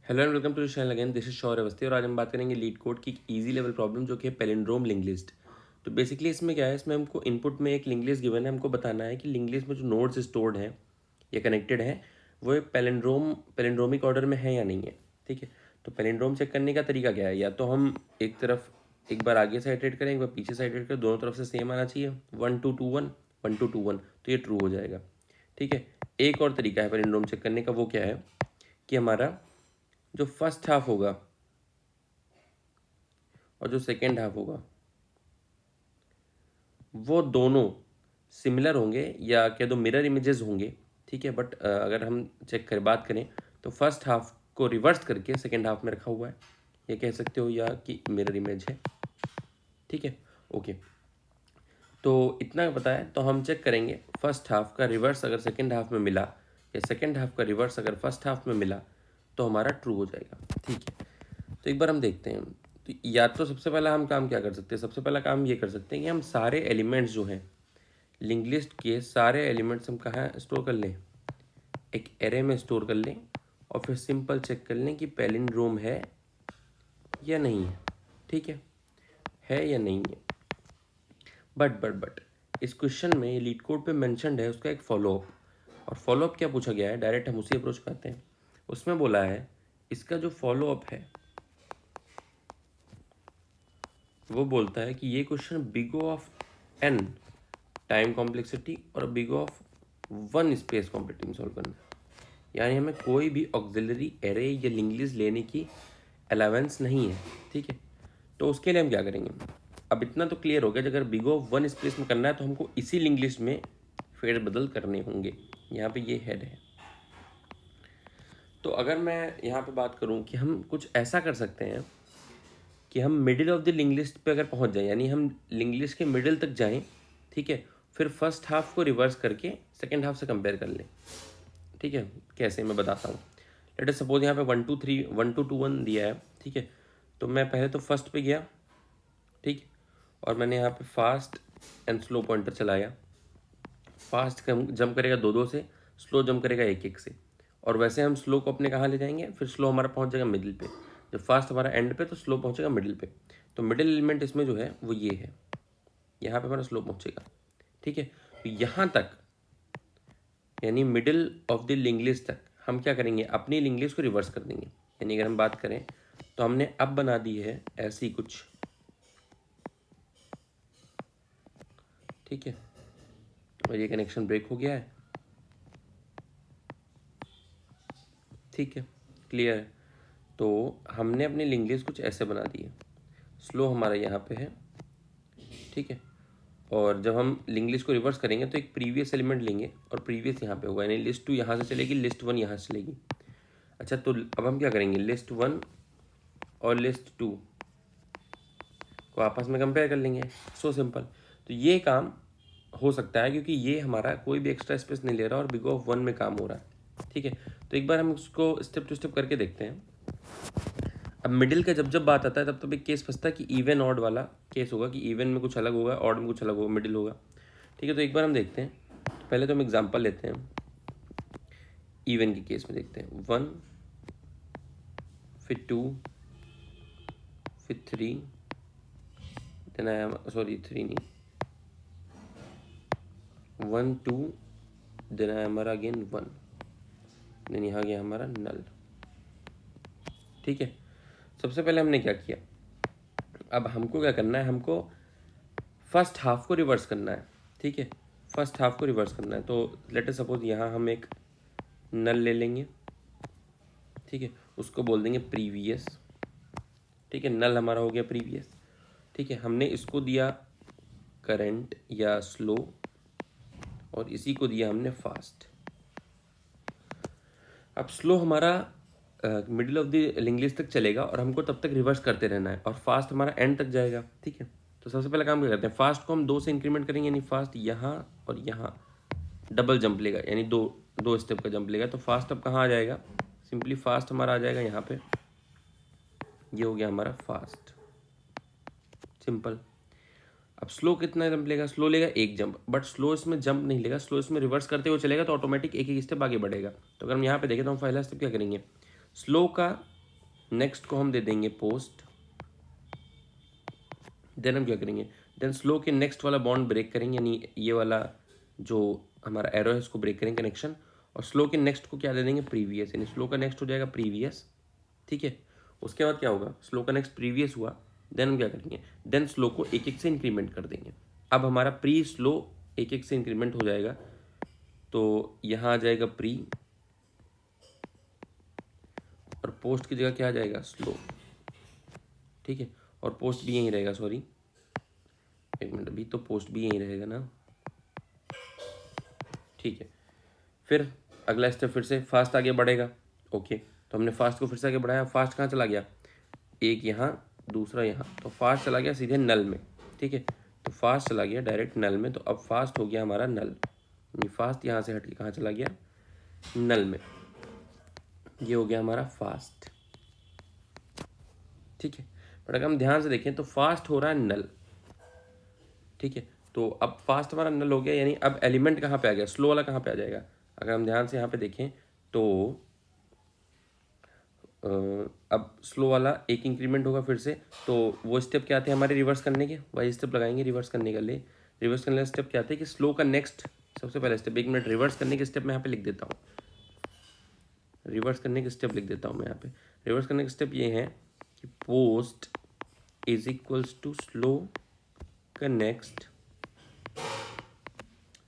Hello and welcome to channel again. This is Shaurya Awasthi और आज हम बात करेंगे लीड कोड की एक इजी लेवल प्रॉब्लम जो कि है पैलिंड्रोम लिंक लिस्ट। तो बेसिकली इसमें क्या है, इसमें हमको इनपुट में एक लिंक लिस्ट गिवन है, हमको बताना है कि लिंक लिस्ट में जो नोड्स स्टोर्ड हैं या कनेक्टेड हैं वो एक पैलिंड्रोमिक ऑर्डर में है या नहीं है। ठीक है, तो पैलिंड्रोम चेक करने का तरीका क्या है, या तो हम एक तरफ एक बार आगे से इटरेट करें, एक बार पीछे से इटरेट करें, दोनों तरफ से सेम आना चाहिए, 1 2 2 1 1 2 2 1, तो ये ट्रू हो जाएगा। ठीक है, एक और तरीका है पैलिंड्रोम चेक करने का, वो क्या है कि हमारा जो फर्स्ट हाफ होगा और जो सेकेंड हाफ होगा वो दोनों सिमिलर होंगे या क्या दो मिरर इमेजेस होंगे। ठीक है, बट अगर हम चेक करें बात करें तो फर्स्ट हाफ को रिवर्स करके सेकेंड हाफ में रखा हुआ है, ये कह सकते हो, या कि मिरर इमेज है। ठीक है, ओके, तो इतना पता है तो हम चेक करेंगे फर्स्ट हाफ का रिवर्स अगर सेकेंड हाफ में मिला या सेकेंड हाफ का रिवर्स अगर फर्स्ट हाफ में मिला तो हमारा ट्रू हो जाएगा। ठीक है, तो एक बार हम देखते हैं। तो या तो सबसे पहला हम काम क्या कर सकते हैं, सबसे पहला काम ये कर सकते हैं कि हम सारे एलिमेंट्स जो हैं लिंक लिस्ट के सारे एलिमेंट्स हम कहाँ स्टोर कर लें, एक एरे में स्टोर कर लें और फिर सिंपल चेक कर लें कि पैलिंड्रोम है या नहीं है। ठीक है या नहीं है। बट इस क्वेश्चन में लीड कोड पे मेंशन्ड है उसका एक फॉलोअप, और फॉलोअप क्या पूछा गया है, डायरेक्ट हम उसी अप्रोच करते हैं। उसमें बोला है इसका जो फॉलोअप है वो बोलता है कि ये question big O of n time complexity और big O of 1 space complexity में सॉल्व करना है। यानी हमें कोई भी ऑक्सिलरी एरे या लिंक लिस्ट लेने की अलावेंस नहीं है। ठीक है, तो उसके लिए हम क्या करेंगे, अब इतना तो क्लियर हो गया, अगर बिग O ऑफ 1 स्पेस में करना है तो हमको इसी लिंक लिस्ट में फेरबदल करने होंगे। यहाँ पे ये हेड है, तो अगर मैं यहाँ पे बात करूँ कि हम कुछ ऐसा कर सकते हैं कि हम middle of the link list पे अगर पहुँच जाएं, यानी हम लिंक लिस्ट के मिडिल तक जाएं। ठीक है, फिर फर्स्ट हाफ को रिवर्स करके सेकेंड हाफ से कंपेयर कर लें। ठीक है, कैसे मैं बताता हूँ। लेट अस सपोज यहाँ पे 1 2 1 दिया है। ठीक है, तो मैं पहले तो फर्स्ट पे गया, ठीक, और मैंने यहाँ पे फास्ट एंड स्लो पॉइंटर चलाया। फास्ट जंप करेगा 2 2 से, स्लो जंप करेगा 1 1 से, और वैसे हम स्लो को अपने कहाँ ले जाएंगे, फिर स्लो हमारा पहुँच जाएगा मिडिल पे। जब फास्ट हमारा एंड पे तो स्लो पहुँचेगा मिडिल पे। तो मिडिल एलिमेंट इसमें जो है वो ये है, यहाँ पे हमारा स्लो पहुँचेगा। ठीक है, तो यहाँ तक यानी middle of the link list तक हम क्या करेंगे, अपनी लिंक लिस्ट को रिवर्स कर देंगे। यानी अगर हम बात करें तो हमने अब बना दी है ऐसी कुछ। ठीक है, और ये कनेक्शन ब्रेक हो गया है। ठीक है, क्लियर है। तो हमने अपनी लिंक लिस्ट कुछ ऐसे बना दी है, स्लो हमारा यहाँ पे है। ठीक है, और जब हम लिंक लिस्ट को रिवर्स करेंगे तो एक प्रीवियस एलिमेंट लेंगे और प्रीवियस यहाँ पे होगा, यानी लिस्ट 2 यहाँ से चलेगी, लिस्ट 1 यहाँ से चलेगी। अच्छा, तो अब हम क्या करेंगे, लिस्ट 1 और लिस्ट 2 को आपस में कंपेयर कर लेंगे। So simple. तो ये काम हो सकता है क्योंकि ये हमारा कोई भी एक्स्ट्रा स्पेस नहीं ले रहा और बिग O ऑफ 1 में काम हो रहा है। ठीक है, तो एक बार हम उसको स्टेप टू स्टेप करके देखते हैं। अब मिडिल का जब जब बात आता है तब तब एक केस फंसता है कि इवन ऑड वाला केस होगा, कि इवन में कुछ अलग होगा, ऑड में कुछ अलग होगा, मिडिल होगा। ठीक है, तो एक बार हम देखते हैं। तो पहले तो हम एग्जांपल लेते हैं, इवन के केस में देखते हैं। 1 फिर 2 फिर 3, देन आई एम सॉरी 3 नहीं, 1 2, देन आया हमारा अगेन 1, देन यहाँ गया हमारा नल। ठीक है, सबसे पहले हमने क्या किया, अब हमको क्या करना है, हमको फर्स्ट हाफ को रिवर्स करना है। ठीक है, फर्स्ट हाफ को रिवर्स करना है। तो लेट अस सपोज यहाँ हम एक नल ले लेंगे। ठीक है, उसको बोल देंगे प्रीवियस। ठीक है, नल हमारा हो गया प्रीवियस। ठीक है, हमने इसको दिया करंट या स्लो और इसी को दिया हमने फास्ट। अब स्लो हमारा middle of the link list तक चलेगा और हमको तब तक रिवर्स करते रहना है, और फास्ट हमारा एंड तक जाएगा। ठीक है, तो सबसे पहले काम क्या करते हैं, फास्ट को हम 2 से इंक्रीमेंट करेंगे, यानी फास्ट यहाँ और यहाँ डबल जंप लेगा, यानी दो दो स्टेप का जंप लेगा। तो फास्ट अब कहाँ आ जाएगा, सिंपली फास्ट हमारा आ जाएगा यहाँ पे, ये हो गया हमारा फास्ट, सिंपल। अब स्लो कितना जंप लेगा, स्लो लेगा 1 जंप, बट स्लो इसमें जंप नहीं लेगा, स्लो इसमें रिवर्स करते हुए चलेगा, तो ऑटोमेटिक एक एक स्टेप आगे बढ़ेगा। तो अगर हम यहाँ पे देखें तो हम पहला स्टेप क्या करेंगे, स्लो का नेक्स्ट को हम दे देंगे पोस्ट, देन हम क्या करेंगे, देन स्लो के नेक्स्ट वाला बॉन्ड ब्रेक करेंगे, यानी ये वाला जो हमारा एरो है इसको ब्रेक करेंगे कनेक्शन, और स्लो के नेक्स्ट को क्या दे देंगे, प्रीवियस, यानी स्लो का नेक्स्ट हो जाएगा प्रीवियस। ठीक है, उसके बाद क्या होगा, स्लो का नेक्स्ट प्रीवियस हुआ, देन हम क्या करेंगे, देन स्लो को एक एक से इंक्रीमेंट कर देंगे। अब हमारा प्री स्लो एक एक से इंक्रीमेंट हो जाएगा, तो यहाँ आ जाएगा प्री, और पोस्ट की जगह क्या आ जाएगा, स्लो। ठीक है, और पोस्ट भी यहीं रहेगा, सॉरी एक मिनट, अभी तो पोस्ट भी यहीं रहेगा ना। ठीक है, फिर अगला स्टेप फिर से फास्ट आगे बढ़ेगा। ओके, तो हमने फास्ट को फिर से आगे बढ़ाया, फास्ट कहाँ चला गया, एक यहाँ दूसरा यहाँ, तो फास्ट चला गया सीधे नल में। ठीक है, तो फास्ट चला गया डायरेक्ट नल में, तो अब फास्ट हो गया हमारा नल, फास्ट यहाँ से हट के कहाँ चला गया, नल में। ये हो गया हमारा फास्ट। ठीक है, बट अगर हम ध्यान से देखें तो फास्ट हो रहा है नल। ठीक है, तो अब फास्ट हमारा नल हो गया, यानी अब एलिमेंट कहाँ पे आ गया, स्लो वाला कहाँ पे आ जाएगा। अगर हम ध्यान से यहाँ पे देखें तो अब स्लो वाला एक इंक्रीमेंट होगा फिर से, तो वो स्टेप क्या थे हमारे रिवर्स करने के, वही स्टेप लगाएंगे रिवर्स करने के लिए। रिवर्स करने का स्टेप क्या थे कि स्लो का नेक्स्ट सबसे पहला स्टेप, एक मिनट, रिवर्स करने के स्टेप मैं यहाँ पे लिख देता हूँ, रिवर्स करने के स्टेप लिख देता हूँ मैं यहाँ पे। रिवर्स करने के स्टेप ये हैं कि post is equals to slow का नेक्स्ट।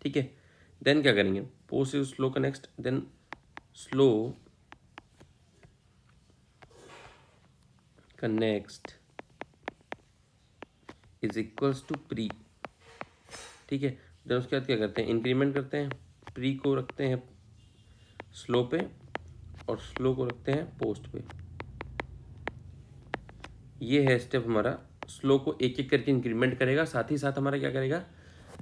ठीक है, देन क्या करेंगे, पोस्ट इज स्लो का नेक्स्ट, देन स्लो का next is equals to pre. ठीक है, देन उसके बाद क्या करते हैं, इंक्रीमेंट करते हैं, प्री को रखते हैं स्लो पे और स्लो को रखते हैं पोस्ट पे। ये है स्टेप हमारा, स्लो को एक एक करके इंक्रीमेंट करेगा, साथ ही साथ हमारा क्या करेगा,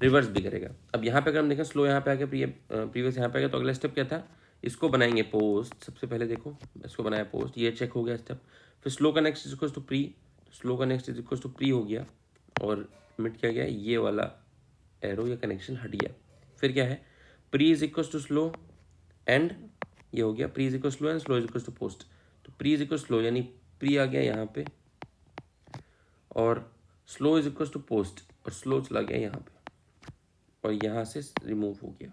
रिवर्स भी करेगा। अब यहाँ पे अगर हम देखें स्लो यहाँ पे आ गया, प्रीवियस यहाँ पे आ गया, तो अगला स्टेप क्या था, इसको बनाएंगे पोस्ट। सबसे पहले देखो इसको बनाया पोस्ट, ये चेक हो गया स्टेप। फिर स्लो का next is equal to pre, slow का next is equal to pre हो गया, और मिट क्या गया, ये वाला एरो या कनेक्शन हट गया। फिर क्या है, pre is equal to slow and ये हो गया, pre is equal slow and slow is equal to post. तो प्री इज इक्वल स्लो यानी प्री आ गया यहाँ पे, और slow is equal to post, और स्लो चला गया यहाँ पे, और यहाँ से रिमूव हो गया।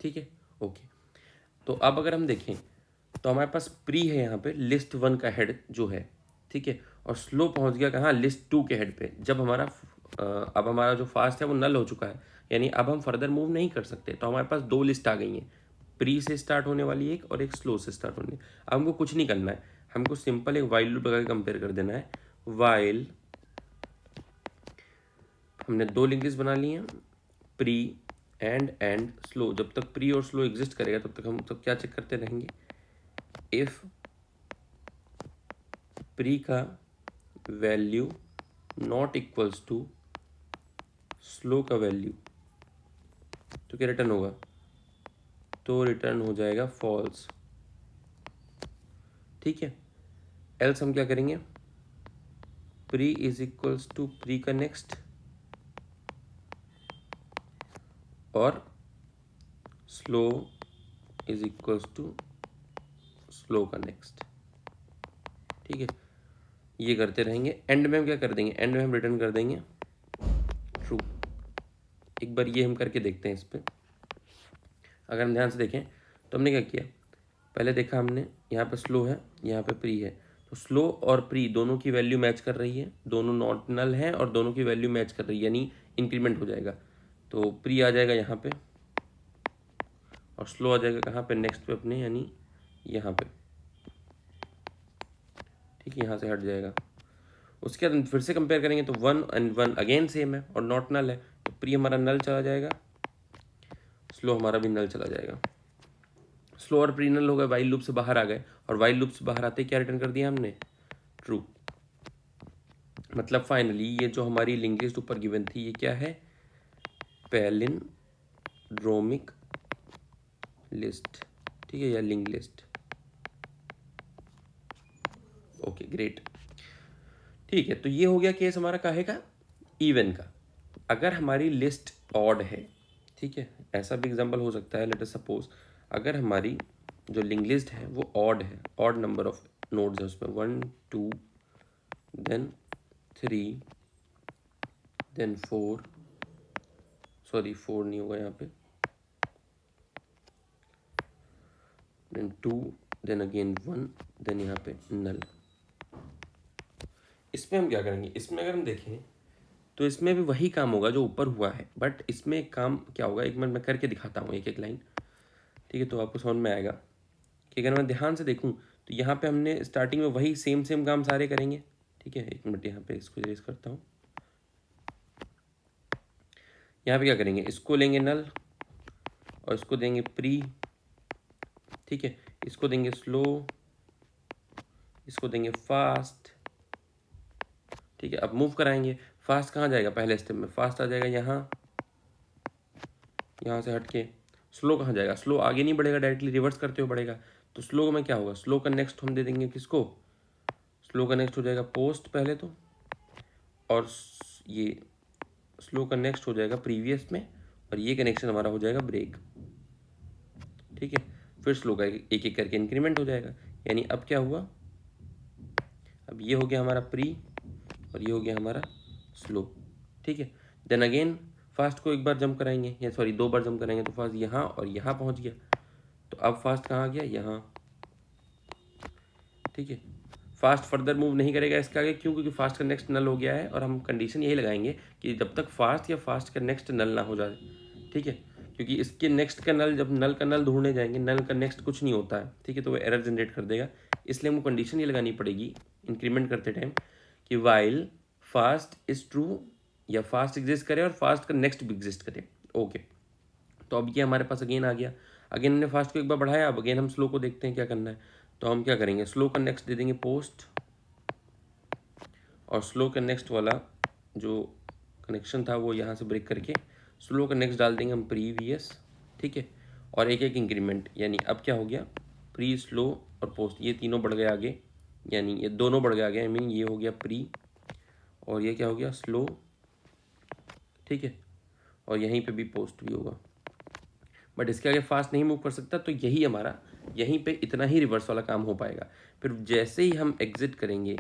ठीक है, ओके। तो अब अगर हम देखें तो हमारे पास प्री है यहाँ पे लिस्ट 1 का हेड जो है, ठीक है, और स्लो पहुँच गया कहाँ, लिस्ट 2 के हेड पे। जब हमारा अब हमारा जो फास्ट है वो नल हो चुका है, यानी अब हम फर्दर मूव नहीं कर सकते। तो हमारे पास 2 लिस्ट आ गई हैं, प्री से स्टार्ट होने वाली एक और एक स्लो से स्टार्ट होने। अब हमको कुछ नहीं करना है, हमको सिंपल एक वाइल लूप लगा के कंपेयर कर देना है। वाइल, हमने 2 लिंक लिस्ट बना ली हैं, प्री एंड स्लो। जब तक प्री और स्लो एग्जिस्ट करेगा तब तक हम तब क्या चेक करते रहेंगे, इफ प्री का value not equals to slow का वैल्यू, तो क्या रिटर्न होगा, तो रिटर्न हो जाएगा फॉल्स। ठीक है, एल्स हम क्या करेंगे, pre is equals to pre का नेक्स्ट और slow is equals to slow का नेक्स्ट। ठीक है, ये करते रहेंगे। एंड में हम क्या कर देंगे, एंड में हम रिटर्न कर देंगे ट्रू। एक बार ये हम करके देखते हैं इस पर। अगर हम ध्यान से देखें तो हमने क्या किया, पहले देखा हमने यहाँ पे स्लो है, यहाँ पे प्री है, तो स्लो और प्री दोनों की वैल्यू मैच कर रही है, दोनों नॉट नल है और दोनों की वैल्यू मैच कर रही है, यानी इंक्रीमेंट हो जाएगा। तो प्री आ जाएगा यहाँ पे और स्लो आ जाएगा कहाँ पे, नेक्स्ट पे अपने, यानी यहाँ पे। ठीक है, यहाँ से हट जाएगा। उसके बाद फिर से कंपेयर करेंगे तो 1 एंड 1 अगेन सेम है और नॉट नल है, तो प्री हमारा नल चला जाएगा, स्लो हमारा भी नल चला जाएगा। स्लो और प्री नल हो गए, वाइल लूप से बाहर आ गए, और वाइल लूप से बाहर आते क्या रिटर्न कर दिया हमने, ट्रू। मतलब फाइनली ये जो हमारी लिंक लिस्ट ऊपर गिवन थी ये क्या है, पैलिंड्रोमिक लिस्ट। ठीक है, या लिंक लिस्ट। Okay great. ठीक है, तो ये हो गया केस हमारा काहे का, इवन का। अगर हमारी लिस्ट ऑड है, ठीक है, ऐसा भी एग्जांपल हो सकता है, लेट अस सपोज अगर हमारी जो लिंक लिस्ट है वो ऑड है, ऑड नंबर ऑफ नोड्स है उसमें, 1 2 देन 3 देन 4, सॉरी 4 नहीं होगा यहाँ पे, देन 2 देन अगेन 1 देन यहाँ पे नल। इसमें हम क्या करेंगे, इसमें अगर हम देखें तो इसमें भी वही काम होगा जो ऊपर हुआ है, बट इसमें एक काम क्या होगा, एक मिनट मैं करके दिखाता हूँ एक एक लाइन, ठीक है, तो आपको समझ में आएगा कि अगर मैं ध्यान से देखूँ तो यहाँ पे हमने स्टार्टिंग में वही सेम सेम काम सारे करेंगे, ठीक है। एक मिनट यहाँ पे इसको इरेज करता हूँ। यहाँ पे क्या करेंगे, इसको लेंगे नल और इसको देंगे प्री, ठीक है, इसको देंगे स्लो, इसको देंगे फास्ट, ठीक है। अब मूव कराएंगे, फास्ट कहाँ जाएगा, पहले स्टेप में फास्ट आ जाएगा यहाँ, यहाँ से हट के। स्लो कहाँ जाएगा, स्लो आगे नहीं बढ़ेगा, डायरेक्टली रिवर्स करते हुए बढ़ेगा। तो स्लो में क्या होगा, स्लो का नेक्स्ट हम दे देंगे किसको, स्लो का नेक्स्ट हो जाएगा पोस्ट पहले तो, और ये स्लो का नेक्स्ट हो जाएगा प्रीवियस में, और ये कनेक्शन हमारा हो जाएगा ब्रेक, ठीक है। फिर स्लो का एक एक करके इंक्रीमेंट हो जाएगा, यानी अब क्या हुआ, अब ये हो गया हमारा प्री और ये हो गया हमारा स्लो, ठीक है। देन अगेन फास्ट को एक बार जंप कराएंगे, या सॉरी 2 बार जंप कराएंगे, तो फास्ट यहाँ और यहाँ पहुँच गया। तो अब फास्ट कहाँ आ गया, यहाँ, ठीक है। फास्ट फर्दर मूव नहीं करेगा इसके आगे, क्यों, क्योंकि फास्ट का नेक्स्ट नल हो गया है, और हम कंडीशन यही लगाएंगे कि जब तक फास्ट या फास्ट का नेक्स्ट नल ना हो जाए, ठीक है, क्योंकि इसके नेक्स्ट का नल, जब नल का नल ढूंढने जाएंगे, नल का नेक्स्ट कुछ नहीं होता है, ठीक है, तो वो एरर जनरेट कर देगा। इसलिए हमको कंडीशन ये लगानी पड़ेगी इंक्रीमेंट करते टाइम कि वाइल फास्ट इज ट्रू, या फास्ट एग्जिस्ट करे और फास्ट का नेक्स्ट भी एग्जिस्ट करे, ओके। तो अब ये हमारे पास अगेन आ गया, अगेन हमने फास्ट को एक बार बढ़ाया, अब अगेन हम स्लो को देखते हैं क्या करना है। तो हम क्या करेंगे, स्लो का नेक्स्ट दे देंगे पोस्ट, और स्लो का नेक्स्ट वाला जो कनेक्शन था वो यहाँ से ब्रेक करके स्लो का नेक्स्ट डाल देंगे हम प्रीवियस, ठीक है, और एक एक इंक्रीमेंट, यानी अब क्या हो गया, प्री स्लो और पोस्ट, ये तीनों बढ़ गए आगे, यानी ये दोनों बढ़ गए आगे, आई मीन ये हो गया प्री और ये क्या हो गया स्लो, ठीक है, और यहीं पे भी पोस्ट भी होगा, बट इसके आगे फास्ट नहीं मूव कर सकता। तो यही हमारा, यहीं पे इतना ही रिवर्स वाला काम हो पाएगा। फिर जैसे ही हम एग्जिट करेंगे,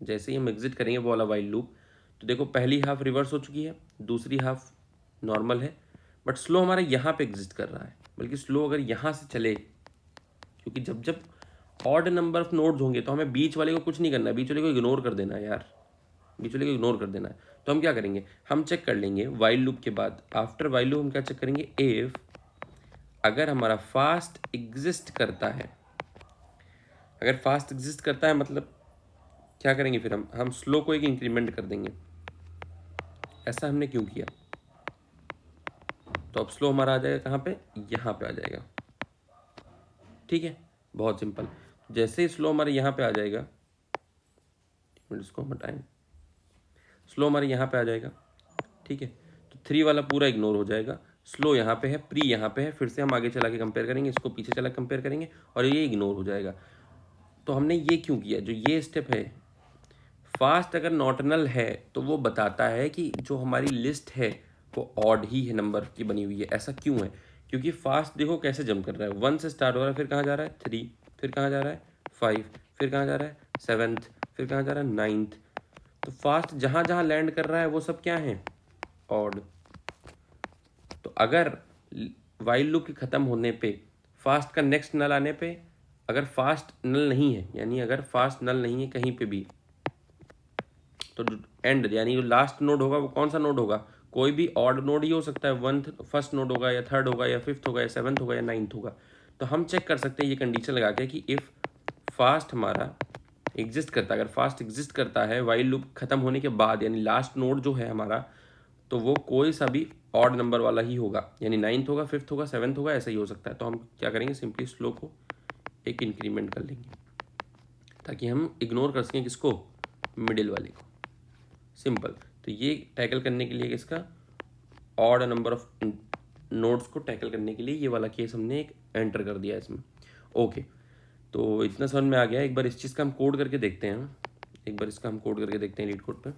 जैसे ही हम एग्जिट करेंगे वो वाला वाइल लूप, तो देखो पहली हाफ रिवर्स हो चुकी है, दूसरी हाफ नॉर्मल है, बट स्लो हमारा यहाँ पे एग्जिस्ट कर रहा है। बल्कि स्लो अगर यहाँ से चले, क्योंकि जब जब ऑड नंबर ऑफ नोड्स होंगे तो हमें बीच वाले को कुछ नहीं करना है, बीच वाले को इग्नोर कर देना है यार, बीच वाले को इग्नोर कर देना है। तो हम क्या करेंगे, हम चेक कर लेंगे वाइल लूप के बाद, आफ्टर वाइल लूप हम क्या चेक करेंगे, इफ अगर हमारा फास्ट एग्जिस्ट करता है, अगर फास्ट एग्जिस्ट करता है मतलब क्या करेंगे, फिर हम स्लो को एक इंक्रीमेंट कर देंगे। ऐसा हमने क्यों किया, तो अब स्लो हमारा आ जाएगा कहाँ पे, यहाँ पे आ जाएगा, ठीक है, बहुत सिंपल। जैसे ही स्लो हमारे यहाँ पे आ जाएगा, इसको हम हटाएं, स्लो हमारे यहाँ पे आ जाएगा, ठीक है, तो 3 वाला पूरा इग्नोर हो जाएगा, स्लो यहाँ पे है, प्री यहाँ पे है, फिर से हम आगे चला के कंपेयर करेंगे, इसको पीछे चला कंपेयर करेंगे और ये इग्नोर हो जाएगा। तो हमने ये क्यों किया, जो ये स्टेप है, फास्ट अगर नॉटनल है तो वो बताता है कि जो हमारी लिस्ट है वो ऑड ही है, नंबर की बनी हुई है। ऐसा क्यों है, क्योंकि फास्ट देखो कैसे जंप कर रहा है, 1 से स्टार्ट हो रहा है, फिर कहाँ जा रहा है 3, फिर कहाँ जा रहा है 5, फिर कहाँ जा रहा है 7th, फिर कहाँ जा रहा है 9th। तो फास्ट जहाँ जहाँ लैंड कर रहा है वो सब क्या है, ऑड। तो अगर वाइल लूप के ख़त्म होने पे फास्ट का नेक्स्ट नल आने पे, अगर फास्ट नल नहीं है, यानी अगर फास्ट नल नहीं है कहीं पे भी, तो एंड यानी जो लास्ट नोड होगा वो कौन सा नोड होगा, कोई भी ऑड नोड ही हो सकता है, फर्स्ट नोड होगा या थर्ड होगा या फिफ्थ होगा या सेवन्थ होगा या नाइन्थ होगा। तो हम चेक कर सकते हैं ये कंडीशन लगा के कि इफ़ फास्ट हमारा एग्जिस्ट करता है, अगर फास्ट एग्जिस्ट करता है वाइल लूप खत्म होने के बाद, यानी लास्ट नोड जो है हमारा, तो वो कोई सा भी ऑड नंबर वाला ही होगा, यानी नाइन्थ होगा, फिफ्थ होगा, सेवन्थ होगा, ऐसा ही हो सकता है। तो हम क्या करेंगे, सिंपली स्लो को एक इंक्रीमेंट कर लेंगे ताकि हम इग्नोर कर सकें किसको, मिडिल वाले को। सिंपल। तो ये टैकल करने के लिए किसका, ऑड नंबर ऑफ नोड्स को टैकल करने के लिए ये वाला केस हमने एक एंटर कर दिया इसमें। ओके, तो इतना समझ में आ गया। एक बार इस चीज़ का हम कोड करके देखते हैं, एक बार इसका हम कोड करके देखते हैं लीड कोड पे।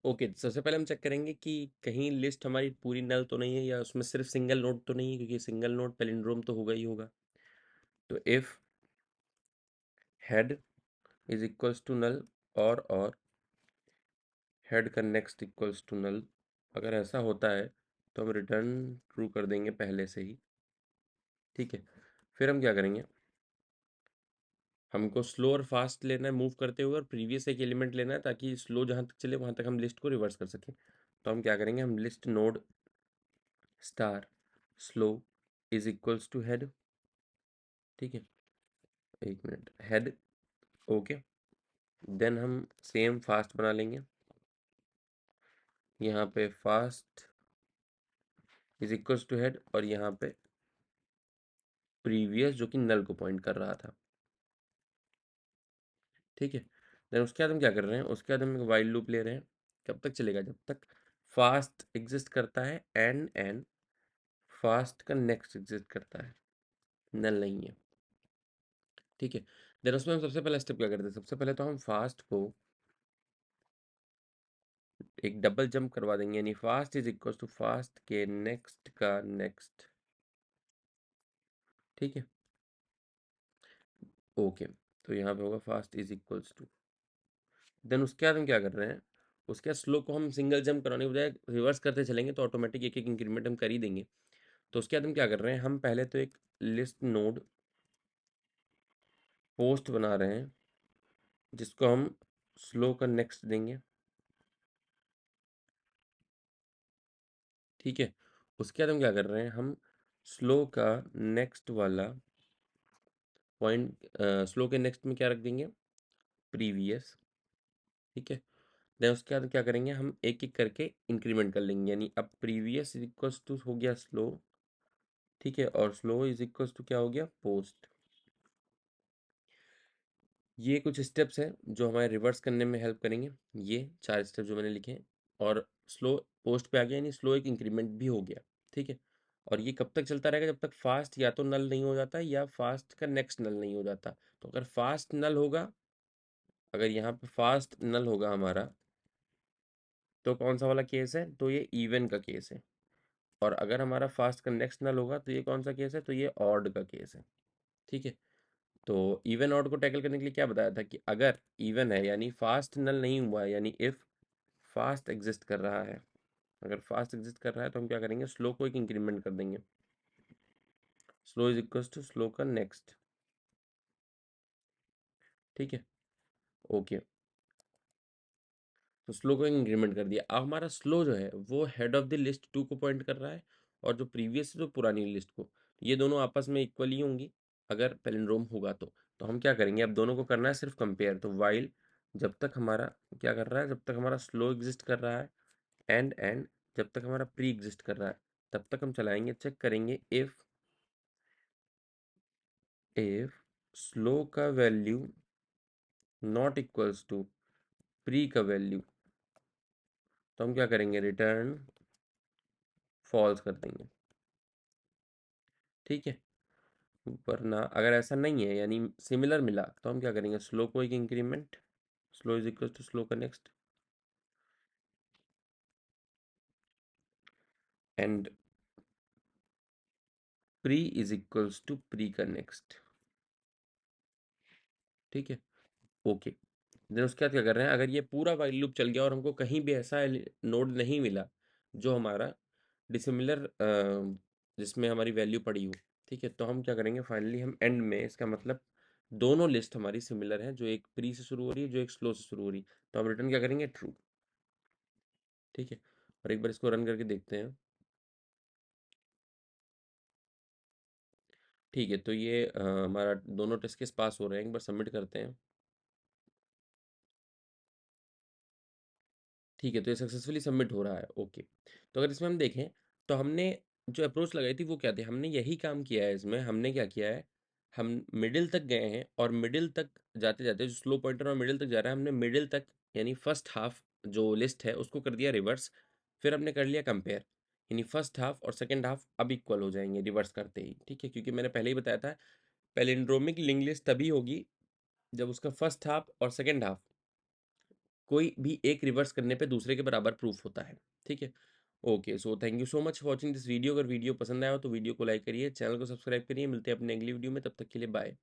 ओके, सबसे पहले हम चेक करेंगे कि कहीं लिस्ट हमारी पूरी नल तो नहीं है, या उसमें सिर्फ सिंगल नोड तो नहीं है, क्योंकि सिंगल नोड पैलिंड्रोम तो होगा ही होगा। तो if head is equals to null और हेड का नेक्स्ट इक्वल्स टू नल, अगर ऐसा होता है तो हम रिटर्न ट्रू कर देंगे पहले से ही। ठीक है, फिर हम क्या करेंगे, हमको स्लो और फास्ट लेना है मूव करते हुए, और प्रीवियस एक एलिमेंट लेना है ताकि स्लो जहाँ तक चले वहाँ तक हम लिस्ट को रिवर्स कर सकें। तो हम क्या करेंगे, हम list node star slow is equals to head. ठीक है, एक मिनट, हेड, ओके। देन हम सेम फास्ट बना लेंगे, यहाँ पे fast is equals to head, और यहाँ पे प्रीवियस जो कि नल को पॉइंट कर रहा था। ठीक है, देन उसके बाद हम क्या कर रहे हैं, उसके बाद हम एक वाइल लूप ले रहे हैं। कब तक चलेगा, जब तक फास्ट एग्जिस्ट करता है एंड फास्ट का नेक्स्ट एग्जिस्ट करता है, नल नहीं है। ठीक है, देन उसमें हम सबसे पहला स्टेप क्या करते हैं, सबसे पहले तो हम फास्ट को एक डबल जंप करवा देंगे, यानी fast is equal to fast के नेक्स्ट का नेक्स्ट। ठीक है, ओके। तो यहाँ पे होगा fast is equals to, then उसके बाद हम क्या कर रहे हैं, उसके बाद स्लो को हम सिंगल जंप कराने के बजाय रिवर्स करते चलेंगे, तो ऑटोमेटिक एक एक इंक्रीमेंट हम कर ही देंगे। तो उसके बाद हम क्या कर रहे हैं, हम पहले तो एक लिस्ट नोड पोस्ट बना रहे हैं जिसको हम स्लो का नेक्स्ट देंगे। ठीक है, उसके बाद हम क्या कर रहे हैं, हम स्लो का नेक्स्ट वाला पॉइंट, स्लो के नेक्स्ट में क्या रख देंगे, प्रीवियस। ठीक है, देन उसके बाद क्या करेंगे, हम एक एक करके इंक्रीमेंट कर लेंगे, यानी अब प्रीवियस इज इक्वल्स टू हो गया स्लो। ठीक है, और स्लो इज इक्वल्स टू क्या हो गया, पोस्ट। ये कुछ स्टेप्स हैं जो हमारे रिवर्स करने में हेल्प करेंगे, ये 4 स्टेप जो मैंने लिखे हैं। और स्लो पोस्ट पे आ गया, यानी स्लो एक इंक्रीमेंट भी हो गया। ठीक है, और ये कब तक चलता रहेगा, जब तक फास्ट या तो नल नहीं हो जाता या फास्ट का नेक्स्ट नल नहीं हो जाता। तो अगर फास्ट नल होगा, अगर यहाँ पे फास्ट नल होगा हमारा, तो कौन सा वाला केस है, तो ये इवन का केस है। और अगर हमारा फास्ट का नेक्स्ट नल होगा तो ये कौन सा केस है, तो ये ऑड का केस है। ठीक है, तो इवन ऑड को टैकल करने के लिए क्या बताया था कि अगर इवन है यानी फास्ट नल नहीं हुआ है, यानी इफ फास्ट एग्जिस्ट कर रहा है, अगर फास्ट एग्जिस्ट कर रहा है तो हम क्या करेंगे, स्लो को एक इंक्रीमेंट कर देंगे, slow is equal to slow का नेक्स्ट। ठीक है, ओके। तो स्लो को इंक्रीमेंट कर दिया, अब हमारा स्लो जो है वो हेड ऑफ द लिस्ट 2 को पॉइंट कर रहा है, और जो प्रीवियस है जो पुरानी लिस्ट को, ये दोनों आपस में इक्वली होंगी अगर पैलिंड्रोम होगा तो हम क्या करेंगे, अब दोनों को करना है सिर्फ कंपेयर। तो वाइल जब तक हमारा क्या कर रहा है, जब तक हमारा स्लो एग्जिस्ट कर रहा है, एंड जब तक हमारा प्री एग्जिस्ट कर रहा है, तब तक हम चलाएंगे, चेक करेंगे इफ स्लो का value not equals to pre का वैल्यू, तो हम क्या करेंगे, रिटर्न फॉल्स कर देंगे। ठीक है, वरना अगर ऐसा नहीं है यानी सिमिलर मिला, तो हम क्या करेंगे, स्लो को एक increment, slow is equal to slow का next, and pre is equals to pre का नेक्स्ट। ठीक है, ओके। देन उसके बाद क्या कर रहे हैं, अगर ये पूरा वाइल लूप चल गया और हमको कहीं भी ऐसा नोड नहीं मिला जो हमारा डिसिमिलर, जिसमें हमारी वैल्यू पड़ी हो, ठीक है, तो हम क्या करेंगे, फाइनली हम एंड में, इसका मतलब दोनों लिस्ट हमारी सिमिलर है, जो एक प्री से शुरू हो रही है, जो एक स्लो से शुरू हो रही है, तो हम रिटर्न क्या करेंगे, ट्रू। ठीक है, और एक बार इसको रन करके देखते हैं। ठीक है, तो ये हमारा दोनों टेस्ट केस पास हो रहे हैं, एक बार सबमिट करते हैं। ठीक है, तो ये सक्सेसफुली सबमिट हो रहा है, ओके। तो अगर इसमें हम देखें, तो हमने जो अप्रोच लगाई थी वो क्या थी, हमने यही काम किया है इसमें, हमने क्या किया है, हम मिडिल तक गए हैं, और मिडिल तक जाते जाते जो स्लो पॉइंटर और मिडिल तक जा रहा है, हमने मिडिल तक यानी फर्स्ट हाफ जो लिस्ट है उसको कर दिया रिवर्स। फिर हमने कर लिया कंपेयर, यानी फर्स्ट हाफ और सेकेंड हाफ अब इक्वल हो जाएंगे रिवर्स करते ही। ठीक है, क्योंकि मैंने पहले ही बताया था, पैलिंड्रोमिक लिंक लिस्ट तभी होगी जब उसका फर्स्ट हाफ और सेकेंड हाफ कोई भी एक रिवर्स करने पे दूसरे के बराबर प्रूफ होता है। ठीक है, okay, so thank you so much for watching this video. अगर वीडियो पसंद आया हो तो वीडियो को लाइक करिए, चैनल को सब्सक्राइब करिए। मिलते हैं अपने अगली वीडियो में, तब तक के लिए बाय।